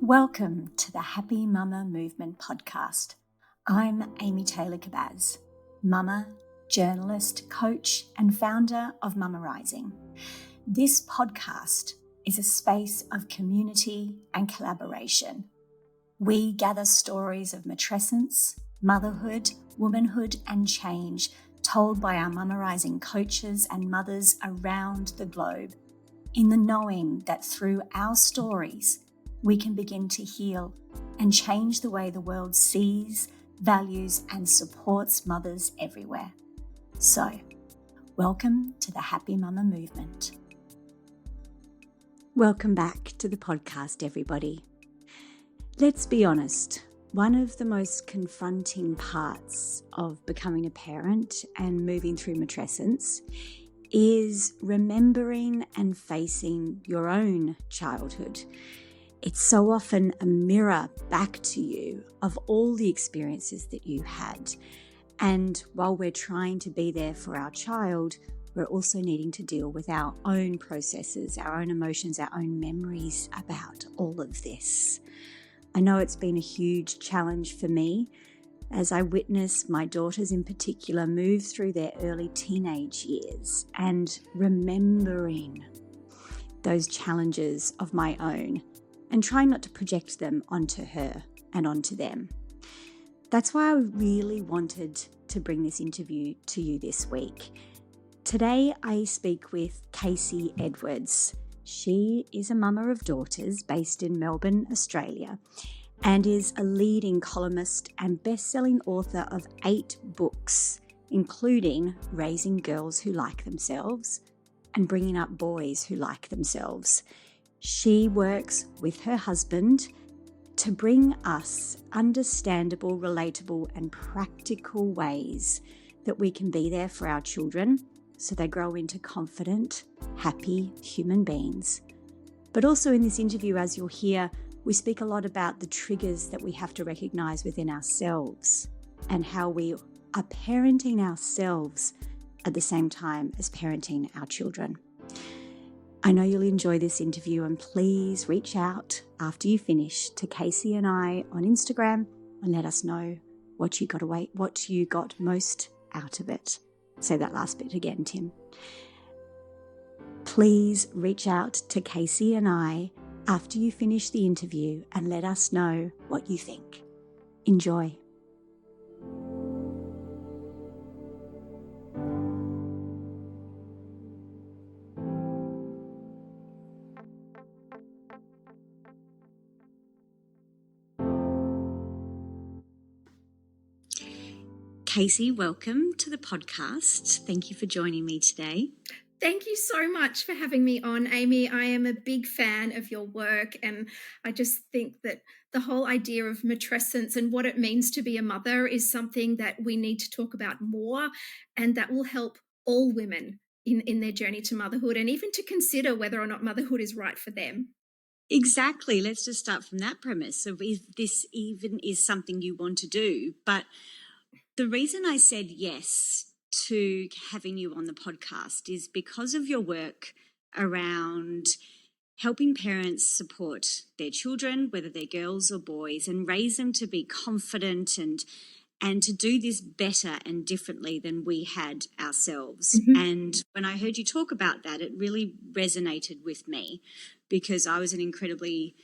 Welcome to the Happy Mama Movement podcast. I'm Amy Taylor-Kabbaz, mama, journalist, coach, and founder of Mama Rising. This podcast is a space of community and collaboration. We gather stories of matrescence, motherhood, womanhood, and change told by our Mama Rising coaches and mothers around the globe, in the knowing that through our stories, we can begin to heal and change the way the world sees, values, and supports mothers everywhere. So, welcome to the Happy Mama Movement. Welcome back to the podcast, everybody. Let's be honest, one of the most confronting parts of becoming a parent and moving through matrescence is remembering and facing your own childhood. It's so often a mirror back to you of all the experiences that you had. And while we're trying to be there for our child, we're also needing to deal with our own processes, our own emotions, our own memories about all of this. I know it's been a huge challenge for me as I witness my daughters in particular move through their early teenage years and remembering those challenges of my own and trying not to project them onto her and onto them. That's why I really wanted to bring this interview to you this week. Today I speak with Kasey Edwards. She is a mama of daughters based in Melbourne, Australia, and is a leading columnist and best-selling author of 8 books, including Raising Girls Who Like Themselves and Bringing Up Boys Who Like Themselves. She works with her husband to bring us understandable, relatable, and practical ways that we can be there for our children so they grow into confident, happy human beings. But also in this interview, as you'll hear, we speak a lot about the triggers that we have to recognize within ourselves and how we are parenting ourselves at the same time as parenting our children. I know you'll enjoy this interview, and please reach out after you finish to Kasey and I on Instagram and let us know what you got most out of it. Say that last bit again, Tim. Please reach out to Kasey and I after you finish the interview and let us know what you think. Enjoy. Kasey, welcome to the podcast. Thank you for joining me today. Thank you so much for having me on, Amy. I am a big fan of your work, and I just think that the whole idea of matrescence and what it means to be a mother is something that we need to talk about more, and that will help all women in their journey to motherhood, and even to consider whether or not motherhood is right for them. Exactly. Let's just start from that premise of if this even is something you want to do. But the reason I said yes to having you on the podcast is because of your work around helping parents support their children, whether they're girls or boys, and raise them to be confident and to do this better and differently than we had ourselves. Mm-hmm. And when I heard you talk about that, it really resonated with me because I was an incredibly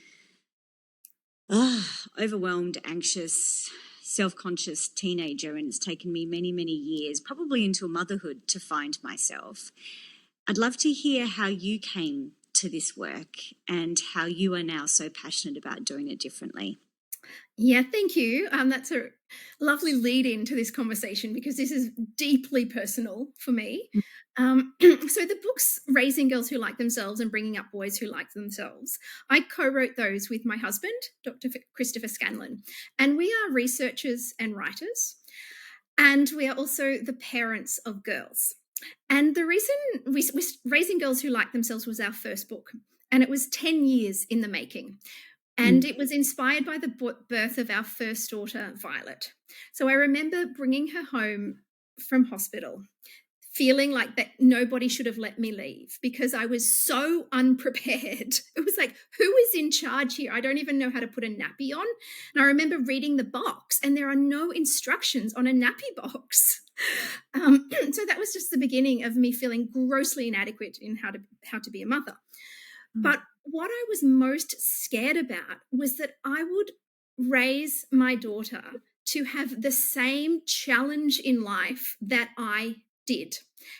overwhelmed, anxious, self-conscious teenager, and it's taken me many, many years, probably into motherhood, to find myself. I'd love to hear how you came to this work and how you are now so passionate about doing it differently. Yeah, thank you. That's a lovely lead into this conversation because this is deeply personal for me. So the books Raising Girls Who Like Themselves and Bringing Up Boys Who Like Themselves, I co-wrote those with my husband, Dr. Christopher Scanlon, and we are researchers and writers, and we are also the parents of girls. And the reason Raising Girls Who Like Themselves was our first book, and it was 10 years in the making. And it was inspired by the birth of our first daughter, Violet. So I remember bringing her home from hospital, feeling like that nobody should have let me leave because I was so unprepared. It was like, who is in charge here? I don't even know how to put a nappy on. And I remember reading the box, and there are no instructions on a nappy box. So that was just the beginning of me feeling grossly inadequate in how to be a mother. But what I was most scared about was that I would raise my daughter to have the same challenge in life that I did.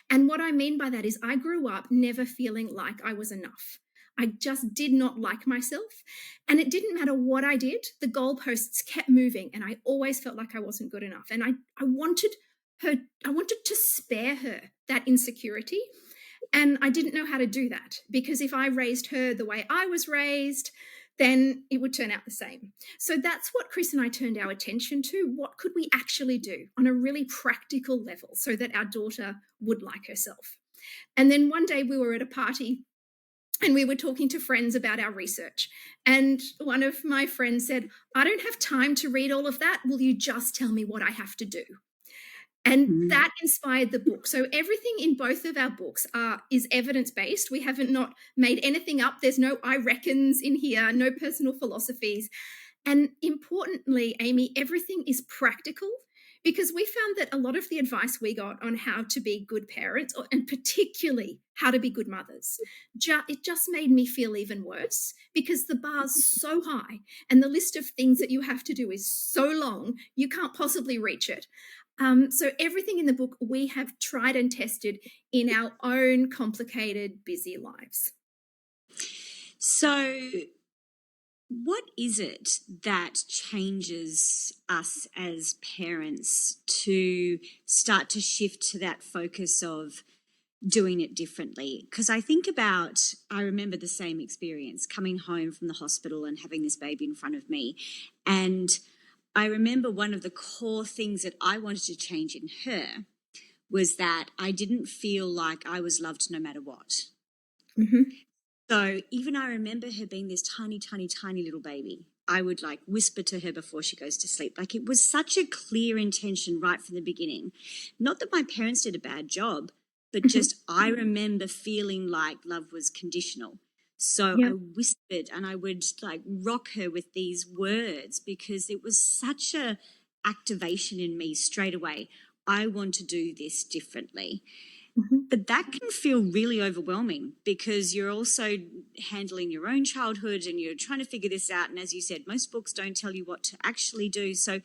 And what I mean by that is I grew up never feeling like I was enough. I just did not like myself. And it didn't matter what I did, the goalposts kept moving, and I always felt like I wasn't good enough. And I wanted to spare her that insecurity. And I didn't know how to do that, because if I raised her the way I was raised, then it would turn out the same. So that's what Chris and I turned our attention to. What could we actually do on a really practical level so that our daughter would like herself? And then one day we were at a party and we were talking to friends about our research. And one of my friends said, I don't have time to read all of that. Will you just tell me what I have to do? And that inspired the book. So everything in both of our books is evidence-based. We haven't not made anything up. There's no I reckons in here, no personal philosophies. And importantly, Amy, everything is practical, because we found that a lot of the advice we got on how to be good parents, and particularly how to be good mothers, it just made me feel even worse, because the bar's so high and the list of things that you have to do is so long, you can't possibly reach it. So everything in the book we have tried and tested in our own complicated, busy lives. So what is it that changes us as parents to start to shift to that focus of doing it differently? Because I remember the same experience coming home from the hospital and having this baby in front of me. And I remember one of the core things that I wanted to change in her was that I didn't feel like I was loved no matter what. Mm-hmm. So even I remember her being this tiny, tiny, tiny little baby. I would like whisper to her before she goes to sleep. Like, it was such a clear intention right from the beginning. Not that my parents did a bad job, but just I remember feeling like love was conditional. So I whispered, and I would like rock her with these words, because it was such a activation in me straight away. I want to do this differently. But that can feel really overwhelming, because you're also handling your own childhood and you're trying to figure this out. And as you said, most books don't tell you what to actually do. So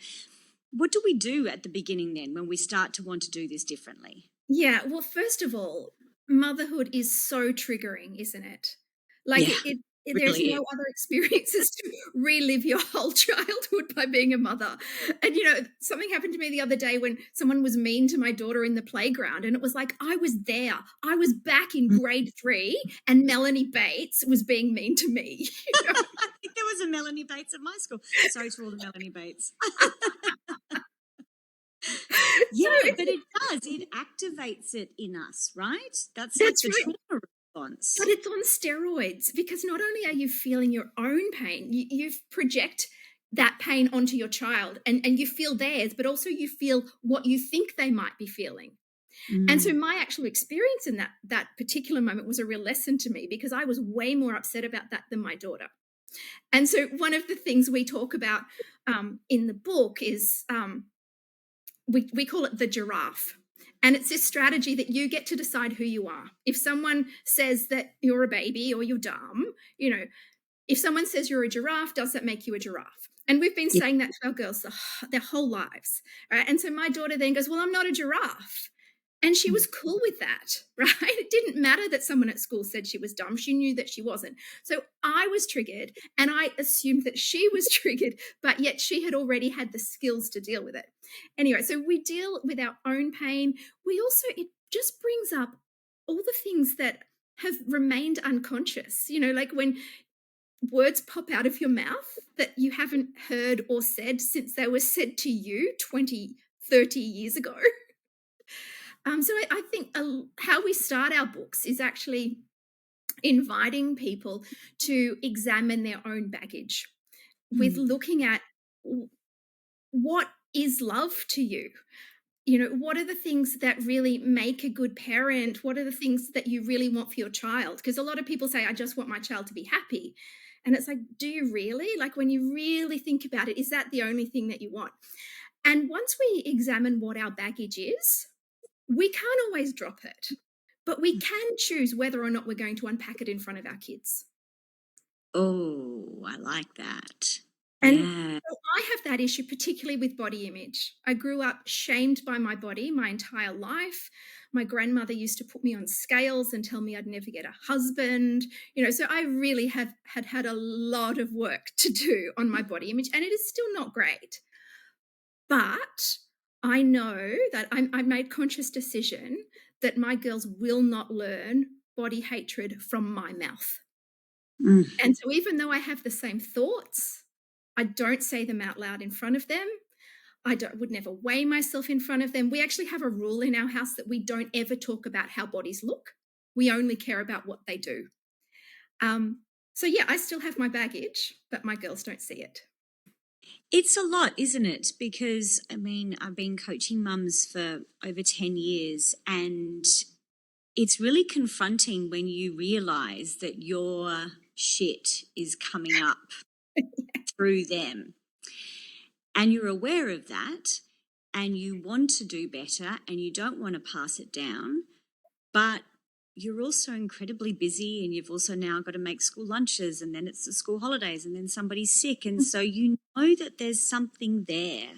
what do we do at the beginning then when we start to want to do this differently? Yeah, well, first of all, motherhood is so triggering, isn't it? Like, Yeah, there's really is. no other experiences to relive your whole childhood by being a mother. And, something happened to me the other day when someone was mean to my daughter in the playground, and it was like, I was there. I was back in grade 3, and Melanie Bates was being mean to me. I think there was a Melanie Bates at my school. Sorry to all the Melanie Bates. Yeah, but it does. It activates it in us, right? That's like That's the right. trauma response. But it's on steroids, because not only are you feeling your own pain, you project that pain onto your child, and you feel theirs, but also you feel what you think they might be feeling. And so my actual experience in that particular moment was a real lesson to me, because I was way more upset about that than my daughter. And so one of the things we talk about in the book is we call it the giraffe. And it's this strategy that you get to decide who you are. If someone says that you're a baby or you're dumb, if someone says you're a giraffe, does that make you a giraffe? And we've been saying that to our girls their whole lives, right? And so my daughter then goes, well, I'm not a giraffe. And she was cool with that, right? It didn't matter that someone at school said she was dumb. She knew that she wasn't. So I was triggered, and I assumed that she was triggered, but yet she had already had the skills to deal with it. Anyway, so we deal with our own pain. It just brings up all the things that have remained unconscious, like when words pop out of your mouth that you haven't heard or said since they were said to you 20, 30 years ago. So I think how we start our books is actually inviting people to examine their own baggage with looking at what is love to you. what are the things that really make a good parent? What are the things that you really want for your child? Because a lot of people say, I just want my child to be happy. And it's like, do you really? Like, when you really think about it, is that the only thing that you want? And once we examine what our baggage is, we can't always drop it, but we can choose whether or not we're going to unpack it in front of our kids. Oh, I like that. And Yeah. so I have that issue, particularly with body image. I grew up shamed by my body my entire life. My grandmother used to put me on scales and tell me I'd never get a husband. So I really have had a lot of work to do on my body image, and it is still not great. But I know that I made conscious decision that my girls will not learn body hatred from my mouth. Mm. And so even though I have the same thoughts, I don't say them out loud in front of them. Would never weigh myself in front of them. We actually have a rule in our house that we don't ever talk about how bodies look. We only care about what they do. So yeah, I still have my baggage, but my girls don't see it. It's a lot, isn't it? Because, I mean, I've been coaching mums for over 10 years, and it's really confronting when you realize that your shit is coming up through them. And you're aware of that, and you want to do better, and you don't want to pass it down, but you're also incredibly busy, and you've also now got to make school lunches, and then it's the school holidays, and then somebody's sick. And so you know that there's something there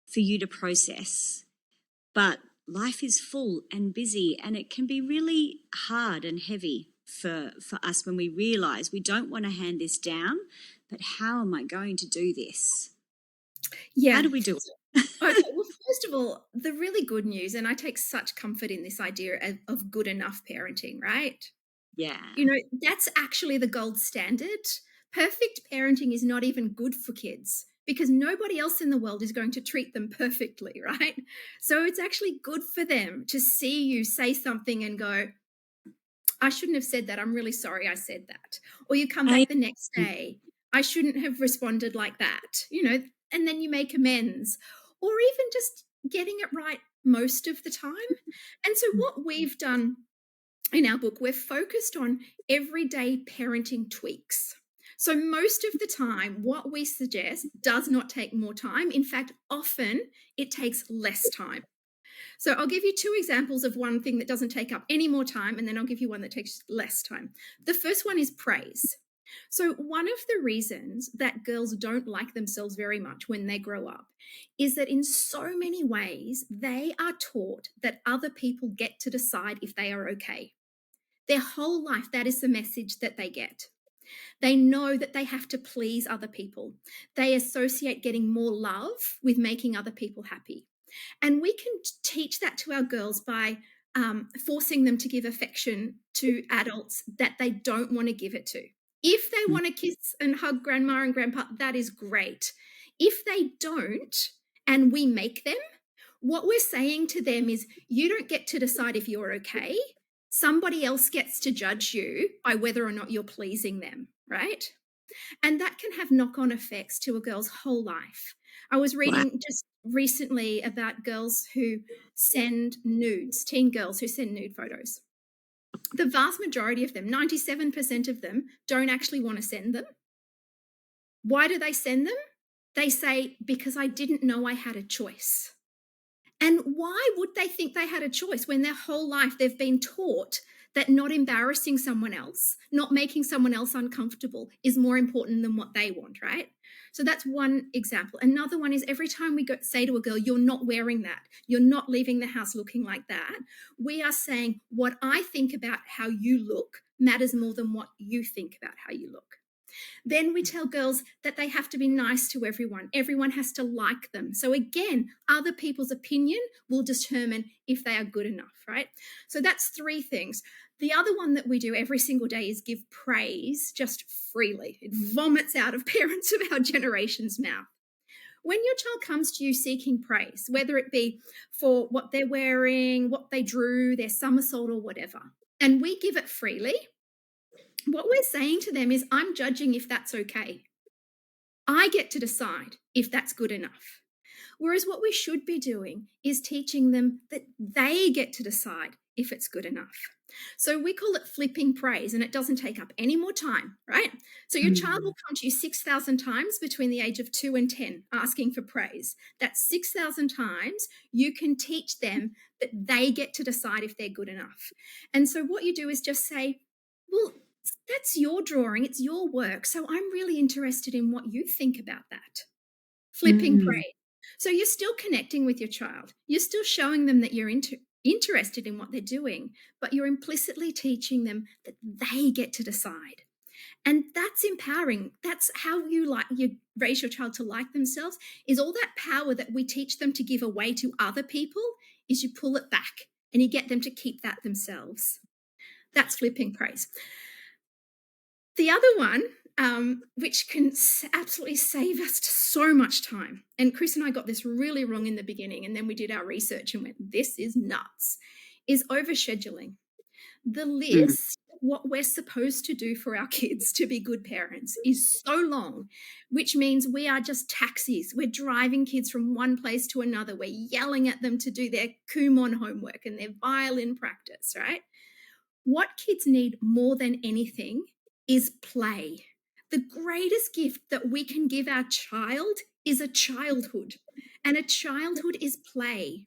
for you to process. But life is full and busy, and it can be really hard and heavy for us when we realize we don't want to hand this down, but how am I going to do this? Yeah. How do we do it? Okay, well, first of all, the really good news, and I take such comfort in this idea of good enough parenting, right? Yeah. That's actually the gold standard. Perfect parenting is not even good for kids because nobody else in the world is going to treat them perfectly, right? So it's actually good for them to see you say something and go, I shouldn't have said that. I'm really sorry I said that. Or you come back the next day, I shouldn't have responded like that, and then you make amends, or even just getting it right most of the time. And so what we've done in our book, we're focused on everyday parenting tweaks. So most of the time, what we suggest does not take more time. In fact, often it takes less time. So I'll give you two examples of one thing that doesn't take up any more time, and then I'll give you one that takes less time. The first one is praise. So one of the reasons that girls don't like themselves very much when they grow up is that in so many ways, they are taught that other people get to decide if they are okay. Their whole life, that is the message that they get. They know that they have to please other people. They associate getting more love with making other people happy. And we can teach that to our girls by forcing them to give affection to adults that they don't want to give it to. If they want to kiss and hug grandma and grandpa, that is great. If they don't, and we make them, what we're saying to them is, you don't get to decide if you're okay. Somebody else gets to judge you by whether or not you're pleasing them, right? And that can have knock-on effects to a girl's whole life. I was reading just recently about girls who send nudes, teen girls who send nude photos. The vast majority of them, 97% of them, don't actually want to send them. Why do they send them? They say, because I didn't know I had a choice. And why would they think they had a choice when their whole life they've been taught that not embarrassing someone else, not making someone else uncomfortable is more important than what they want, right? So that's one example. Another one is every time we say to a girl, you're not wearing that, you're not leaving the house looking like that, we are saying what I think about how you look matters more than what you think about how you look. Then we tell girls that they have to be nice to everyone. Everyone has to like them. So again, other people's opinion will determine if they are good enough, right? So that's three things. The other one that we do every single day is give praise just freely. It vomits out of parents of our generation's mouth. When your child comes to you seeking praise, whether it be for what they're wearing, what they drew, their somersault or whatever, and we give it freely, what we're saying to them is, I'm judging if that's okay. I get to decide if that's good enough. Whereas what we should be doing is teaching them that they get to decide if it's good enough. So we call it flipping praise, and it doesn't take up any more time, right? So your child Mm. will come to you 6,000 times between the age of 2 and 10 asking for praise. That's 6,000 times you can teach them that they get to decide if they're good enough. And so what you do is just say, well, that's your drawing, it's your work. So I'm really interested in what you think about that. Flipping Mm. praise. So you're still connecting with your child. You're still showing them that you're interested in what they're doing, but you're implicitly teaching them that they get to decide. And that's empowering. That's how you raise your child to like themselves, is all that power that we teach them to give away to other people, is you pull it back and you get them to keep that themselves. That's flipping praise. The other one, which can absolutely save us so much time, and Chris and I got this really wrong in the beginning, and then we did our research and went, this is nuts, is overscheduling. The Mm. list of what we're supposed to do for our kids to be good parents is so long, which means we are just taxis. We're driving kids from one place to another. We're yelling at them to do their Kumon homework and their violin practice, right? What kids need more than anything is play. The greatest gift that we can give our child is a childhood, and a childhood is play,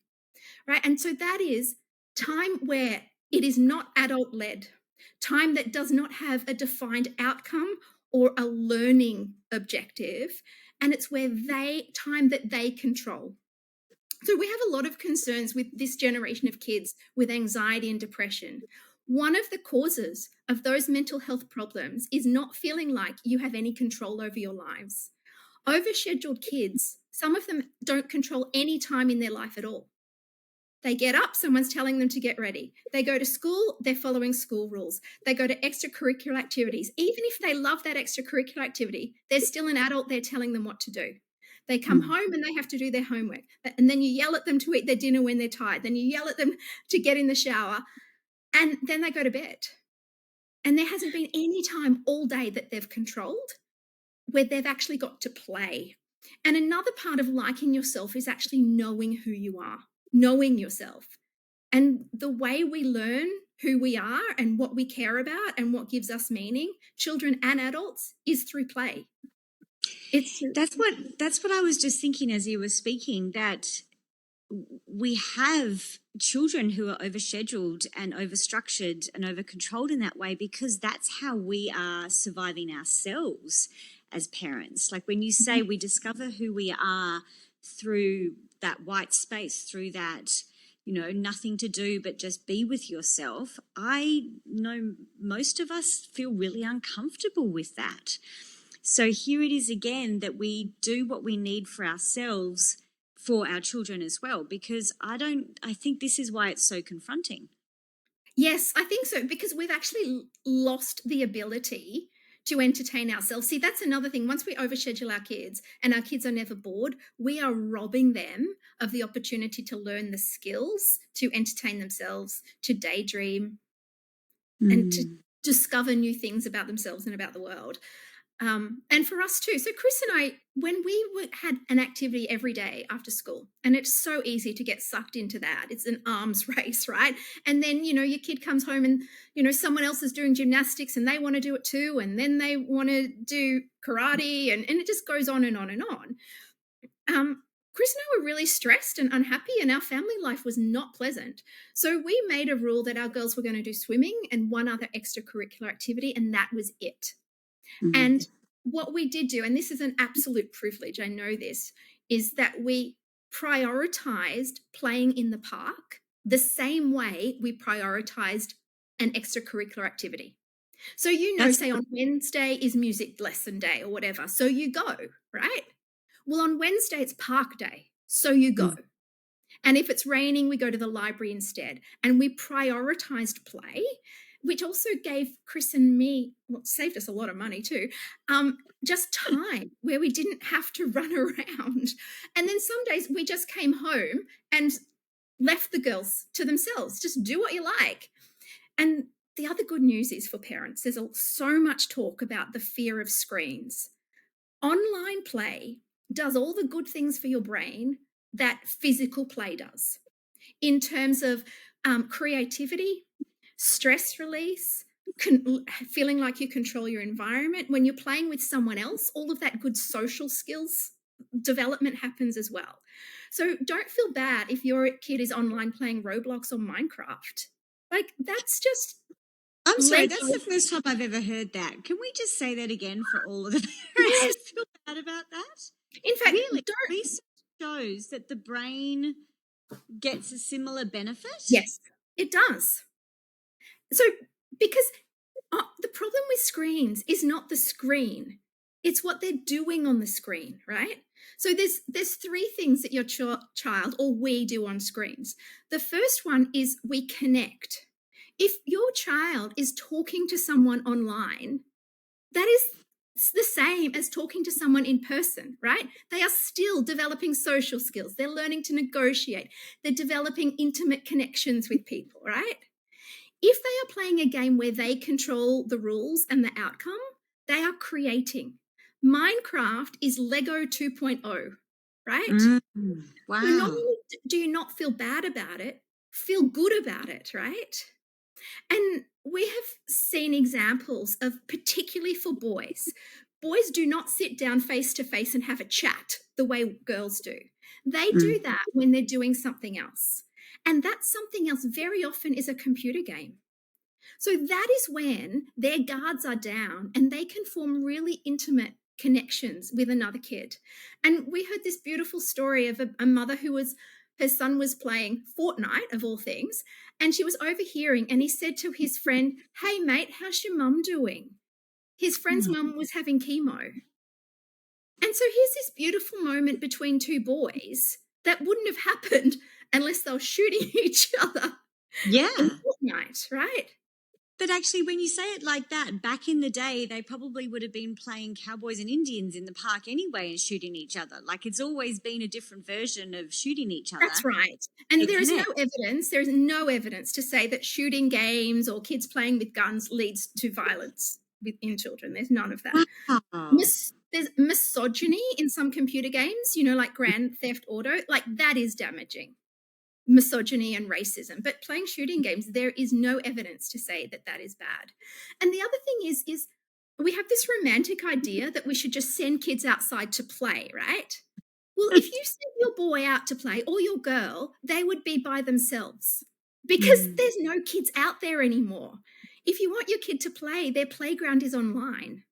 right? And so that is time where it is not adult led, time that does not have a defined outcome or a learning objective, and it's where time that they control. So we have a lot of concerns with this generation of kids with anxiety and depression. One of the causes of those mental health problems is not feeling like you have any control over your lives. Overscheduled kids, some of them don't control any time in their life at all. They get up, someone's telling them to get ready. They go to school, they're following school rules. They go to extracurricular activities. Even if they love that extracurricular activity, there's still an adult there telling them what to do. They come Mm. home and they have to do their homework. And then you yell at them to eat their dinner when they're tired. Then you yell at them to get in the shower. And then they go to bed. And there hasn't been any time all day that they've controlled where they've actually got to play. And another part of liking yourself is actually knowing who you are, knowing yourself. And the way we learn who we are and what we care about and what gives us meaning, children and adults, is through play. It's through, That's what I was just thinking as you were speaking, that we have children who are overscheduled and overstructured and overcontrolled in that way because that's how we are surviving ourselves as parents. Like when you say we discover who we are through that white space, through that, nothing to do but just be with yourself. I know most of us feel really uncomfortable with that. So here it is again that we do what we need for ourselves for our children as well, because I think this is why it's so confronting. yes, I think so, because we've actually lost the ability to entertain ourselves. See, that's another thing. Once we overschedule our kids and our kids are never bored, we are robbing them of the opportunity to learn the skills to entertain themselves, to daydream, and to Mm. discover new things about themselves and about the world. And for us too. So Chris and I, when we had an activity every day after school, and it's so easy to get sucked into that. It's an arms race, right? And then, your kid comes home and, someone else is doing gymnastics and they want to do it too. And then they want to do karate and it just goes on and on and on. Chris and I were really stressed and unhappy, and our family life was not pleasant. So we made a rule that our girls were going to do swimming and one other extracurricular activity, and that was it. Mhm. And what we did do, and this is an absolute privilege, I know this, is that we prioritized playing in the park the same way we prioritized an extracurricular activity. So, That's say on Wednesday is music lesson day or whatever. So you go, right? Well, on Wednesday it's park day. So you go. mm. And if it's raining, we go to the library instead. And we prioritized play, which also gave Chris and me, well, saved us a lot of money too, just time where we didn't have to run around. And then some days we just came home and left the girls to themselves. Just do what you like. And the other good news is for parents, there's so much talk about the fear of screens. Online play does all the good things for your brain, that physical play does in terms of creativity, stress release, feeling like you control your environment. When you're playing with someone else, all of that good social skills development happens as well. So don't feel bad if your kid is online playing Roblox or Minecraft. Like, that's just I'm sorry, Lego. that's the first time I've ever heard that. Can we just say that again for all of the parents Yes. who feel bad about that? In fact, Really, don't. research shows that the brain gets a similar benefit? Yes, it does. So, because the problem with screens is not the screen, it's what they're doing on the screen, right? So there's three things that your child or we do on screens. The first one is we connect. If your child is talking to someone online, that is the same as talking to someone in person, right? They are still developing social skills. They're learning to negotiate. They're developing intimate connections with people, right? If they are playing a game where they control the rules and the outcome, they are creating. Minecraft is Lego 2.0, right? Wow. So not only do you not feel bad about it, feel good about it, right? And we have seen examples of, particularly for boys, boys do not sit down face to face and have a chat the way girls do. They do that when they're doing something else. And that something else very often is a computer game. So that is when their guards are down and they can form really intimate connections with another kid. And we heard this beautiful story of a mother her son was playing Fortnite, of all things, and she was overhearing, and he said to his friend, "Hey mate, how's your mum doing?" His friend's mum was having chemo. And so here's this beautiful moment between two boys that wouldn't have happened unless they were shooting each other Yeah. in Fortnite, right? But actually, when you say it like that, back in the day, they probably would have been playing cowboys and Indians in the park anyway and shooting each other. Like, it's always been a different version of shooting each other. That's right. And They there is no connect. evidence to say that shooting games or kids playing with guns leads to violence in children. There's none of that. Wow. There's misogyny in some computer games, like Grand Theft Auto, like that is damaging. Misogyny and racism. But playing shooting games, there is no evidence to say that that is bad. And the other thing is we have this romantic idea that we should just send kids outside to play, right? Well, if you sent your boy out to play or your girl, they would be by themselves because there's no kids out there anymore. If you want your kid to play, their playground is online.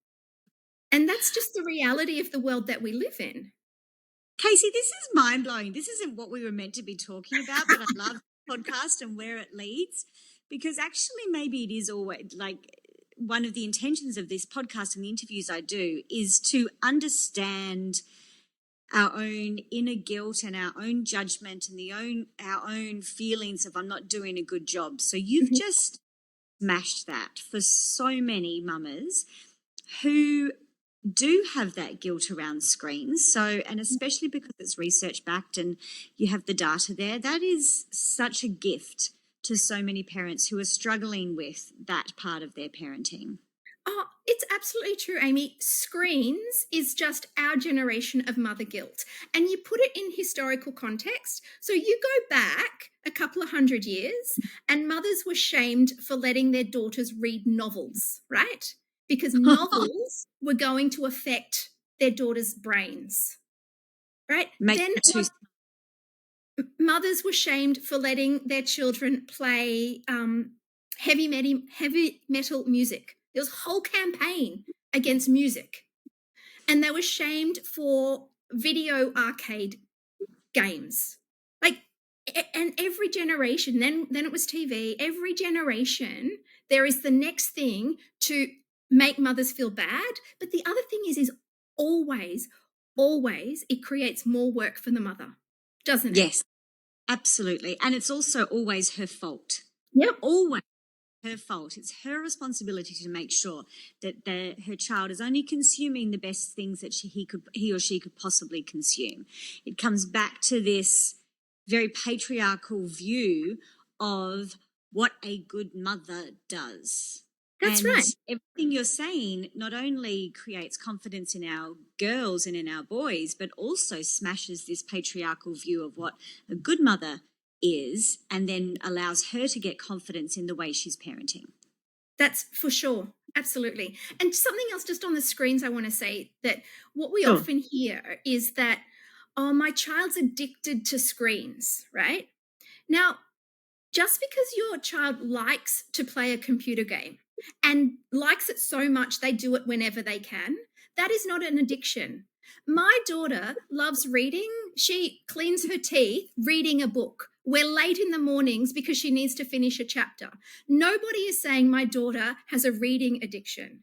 And that's just the reality of the world that we live in. Kasey, this is mind-blowing. This isn't what we were meant to be talking about, but I love the podcast and where it leads, because actually maybe it is always like one of the intentions of this podcast and the interviews I do is to understand our own inner guilt and our own judgment and our own feelings of I'm not doing a good job. So you've just smashed that for so many mamas who do have that guilt around screens. So, and especially because it's research backed and you have the data there, that is such a gift to so many parents who are struggling with that part of their parenting. Oh, it's absolutely true, Amy. Screens is just our generation of mother guilt. And you put it in historical context. So you go back a couple of 100 years and mothers were shamed for letting their daughters read novels, right? Because novels were going to affect their daughters' brains, right? Then mothers were shamed for letting their children play heavy metal music. There was a whole campaign against music. And they were shamed for video arcade games. And every generation, then it was TV, every generation, there is the next thing to make mothers feel bad. But the other thing is always it creates more work for the mother, doesn't it? Yes, absolutely. And it's also always her fault. Yep. Always her fault. It's her responsibility to make sure that her child is only consuming the best things that he or she could possibly consume. It comes back to this very patriarchal view of what a good mother does. That's And right. everything you're saying not only creates confidence in our girls and in our boys, but also smashes this patriarchal view of what a good mother is, and then allows her to get confidence in the way she's parenting. That's for sure. Absolutely. And something else just on the screens I want to say, that what we Sure. often hear is that, oh, my child's addicted to screens, right? Now, just because your child likes to play a computer game and likes it so much they do it whenever they can, that is not an addiction. My daughter loves reading. She cleans her teeth reading a book. We're late in the mornings because she needs to finish a chapter. Nobody is saying my daughter has a reading addiction.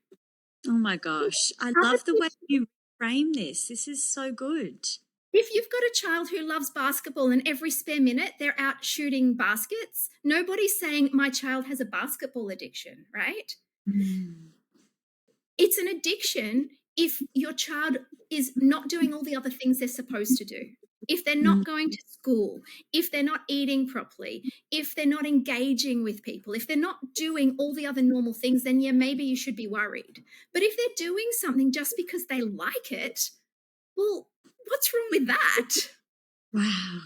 Oh my gosh. I Other love the way you frame this. This is so good. If you've got a child who loves basketball and every spare minute they're out shooting baskets, nobody's saying my child has a basketball addiction, right? Mm. It's an addiction if your child is not doing all the other things they're supposed to do. If they're Mm. not going to school, if they're not eating properly, if they're not engaging with people, if they're not doing all the other normal things, then yeah, maybe you should be worried. But if they're doing something just because they like it, well, what's wrong with that? Wow.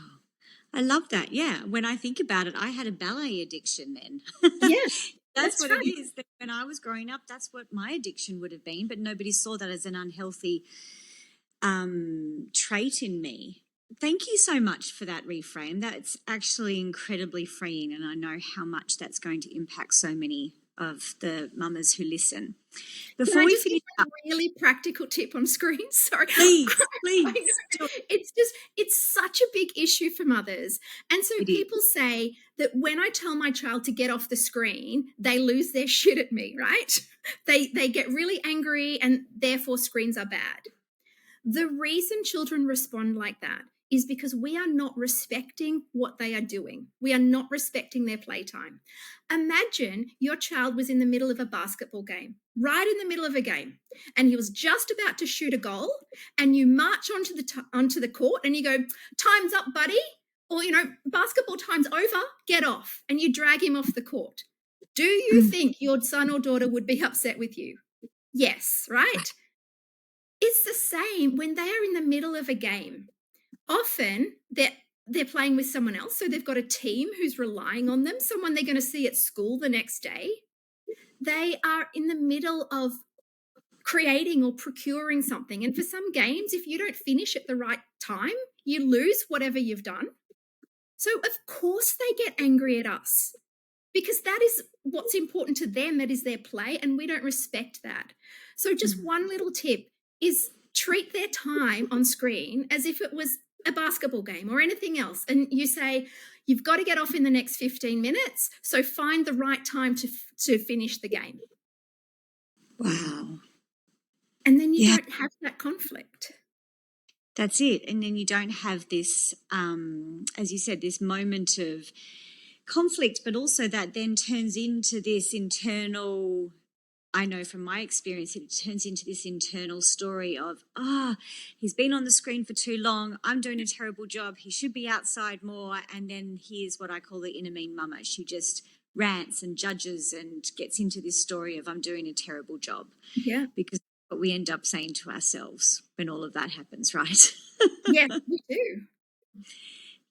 I love that. Yeah. When I think about it, I had a ballet addiction then. Yeah, That's that's what it right. is. That when I was growing up, that's what my addiction would have been, but nobody saw that as an unhealthy trait in me. Thank you so much for that reframe. That's actually incredibly freeing, and I know how much that's going to impact so many of the mamas who listen. Can Before I we just give finish a up, really practical tip on screens? Sorry. please, I please know. do it. It's such a big issue for mothers. And so It is. people say that when I tell my child to get off the screen, they lose their shit at me, right? They get really angry and therefore screens are bad. The reason children respond like that is because we are not respecting what they are doing. We are not respecting their playtime. Imagine your child was in the middle of a basketball game, right in the middle of a game, and he was just about to shoot a goal, and you march onto the court and you go, "Time's up, buddy," or "Basketball time's over, get off," and you drag him off the court. Do you Mm. think your son or daughter would be upset with you? Yes, right? It's the same when they are in the middle of a game. Often they're playing with someone else, so they've got a team who's relying on them, someone they're going to see at school the next day. They are in the middle of creating or procuring something, and for some games, if you don't finish at the right time, you lose whatever you've done. So of course they get angry at us, because that is what's important to them. That is their play, and we don't respect that. So just Mm. one little tip is treat their time on screen as if it was a basketball game or anything else. And you say, you've got to get off in the next 15 minutes. So find the right time to finish the game. Wow. And then you Yeah, don't have that conflict. that's it. And then you don't have this, as you said, this moment of conflict, but also that then turns into this internal, I know from my experience, it turns into this internal story of, he's been on the screen for too long. I'm doing a terrible job. He should be outside more. And then here's what I call the inner mean mama. She just rants and judges and gets into this story of, I'm doing a terrible job, Yeah. because what we end up saying to ourselves when all of that happens, right? Yes, we do.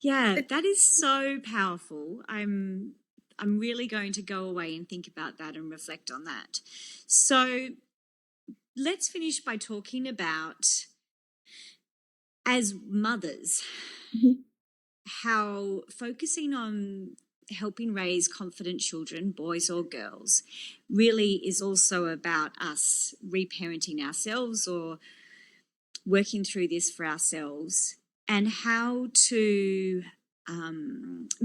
Yeah, But that is so powerful. I'm really going to go away and think about that and reflect on that. So let's finish by talking about, as mothers, Mhm. how focusing on helping raise confident children, boys or girls, really is also about us reparenting ourselves or working through this for ourselves, and how to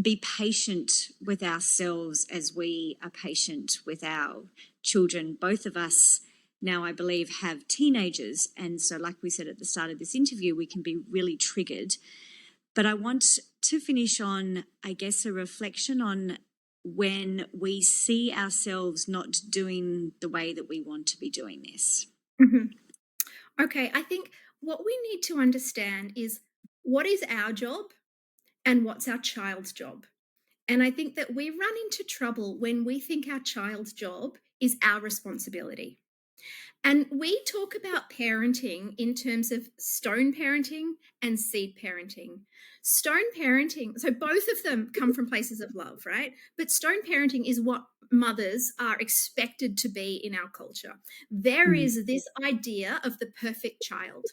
be patient with ourselves as we are patient with our children. Both of us now, I believe, have teenagers. And so, like we said at the start of this interview, we can be really triggered. But I want to finish on, I guess, a reflection on when we see ourselves not doing the way that we want to be doing this. Mhm. Okay, I think what we need to understand is what is our job and what's our child's job. And I think that we run into trouble when we think our child's job is our responsibility. And we talk about parenting in terms of stone parenting and seed parenting. Stone parenting, so both of them come from places of love, right? But stone parenting is what mothers are expected to be in our culture. There Mm. is this idea of the perfect child.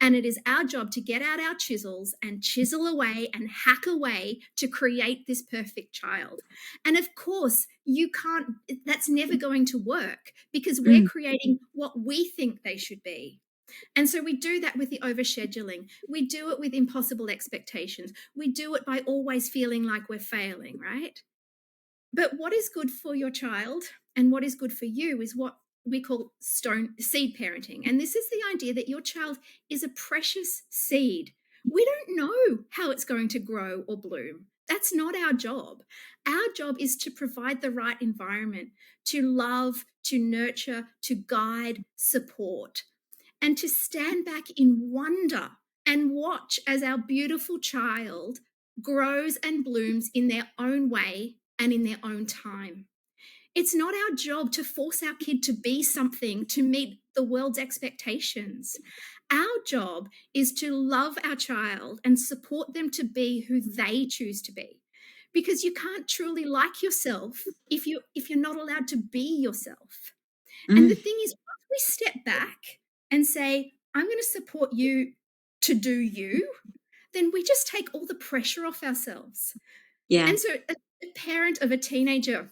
And it is our job to get out our chisels and chisel away and hack away to create this perfect child. And of course, you can't, that's never going to work because we're Mm. creating what we think they should be. And so we do that with the overscheduling. We do it with impossible expectations. We do it by always feeling like we're failing, right? But what is good for your child and what is good for you is what we call seed parenting. And this is the idea that your child is a precious seed. We don't know how it's going to grow or bloom. That's not our job. Our job is to provide the right environment, to love, to nurture, to guide, support, and to stand back in wonder and watch as our beautiful child grows and blooms in their own way and in their own time. It's not our job to force our kid to be something to meet the world's expectations. Our job is to love our child and support them to be who they choose to be. Because you can't truly like yourself if you're not allowed to be yourself. And the Mm. thing is, once we step back and say, I'm going to support you to do you, then we just take all the pressure off ourselves. Yeah. And so a parent of a teenager,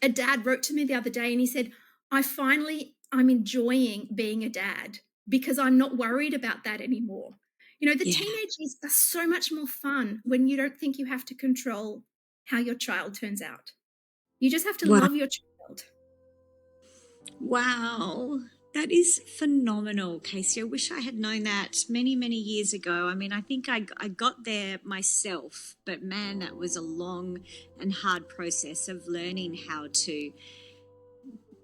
a dad wrote to me the other day and he said, I'm enjoying being a dad because I'm not worried about that anymore. You know, the Yeah. teenage years are so much more fun when you don't think you have to control how your child turns out. You just have to Wow. love your child. Wow. That is phenomenal, Casey. I wish I had known that many, many years ago. I mean, I think I got there myself, but man, that was a long and hard process of learning how to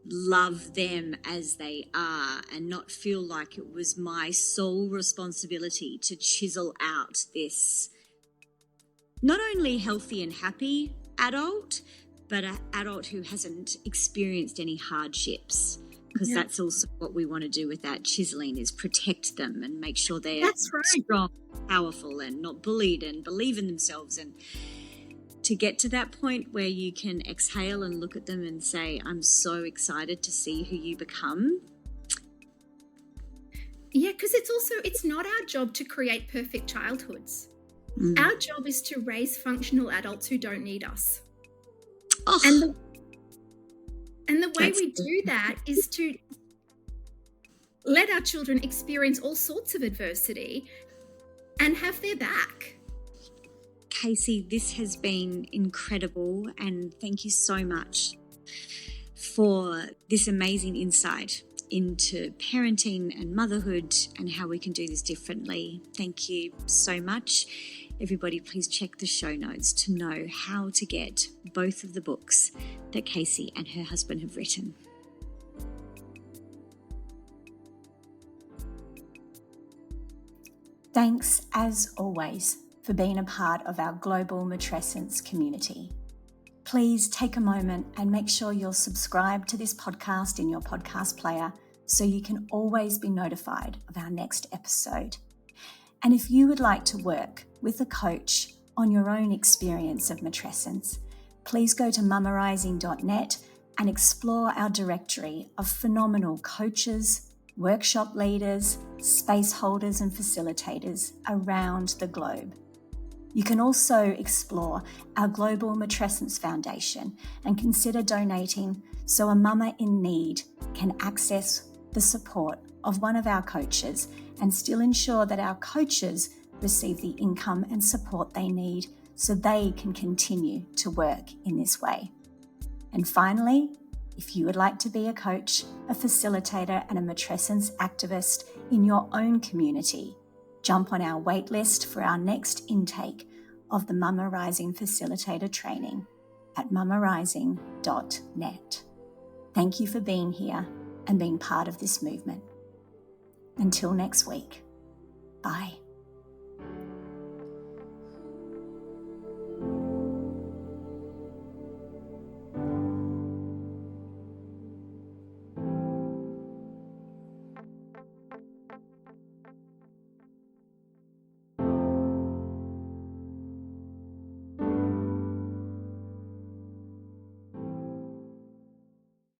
love them as they are and not feel like it was my sole responsibility to chisel out this not only healthy and happy adult, but an adult who hasn't experienced any hardships. Because Yeah, that's also what we want to do with that chiseling is protect them and make sure they're that's right. strong, powerful and not bullied and believe in themselves. And to get to that point where you can exhale and look at them and say, I'm so excited to see who you become. Yeah, because it's not our job to create perfect childhoods. Mm. Our job is to raise functional adults who don't need us. Oh, And the way that's we do that is to let our children experience all sorts of adversity and have their back. Casey, this has been incredible and thank you so much for this amazing insight into parenting and motherhood and how we can do this differently. Thank you so much. Everybody, please check the show notes to know how to get both of the books that Casey and her husband have written. Thanks, as always, for being a part of our global matrescence community. Please take a moment and make sure you're subscribed to this podcast in your podcast player so you can always be notified of our next episode. And if you would like to work with a coach on your own experience of matrescence, please go to mummarising.net and explore our directory of phenomenal coaches, workshop leaders, space holders and facilitators around the globe. You can also explore our Global Matrescence Foundation and consider donating so a mama in need can access the support of one of our coaches and still ensure that our coaches receive the income and support they need so they can continue to work in this way. And finally, if you would like to be a coach, a facilitator and a matrescence activist in your own community, jump on our waitlist for our next intake of the Mama Rising Facilitator training at mummarising.net. Thank you for being here and being part of this movement. Until next week, bye.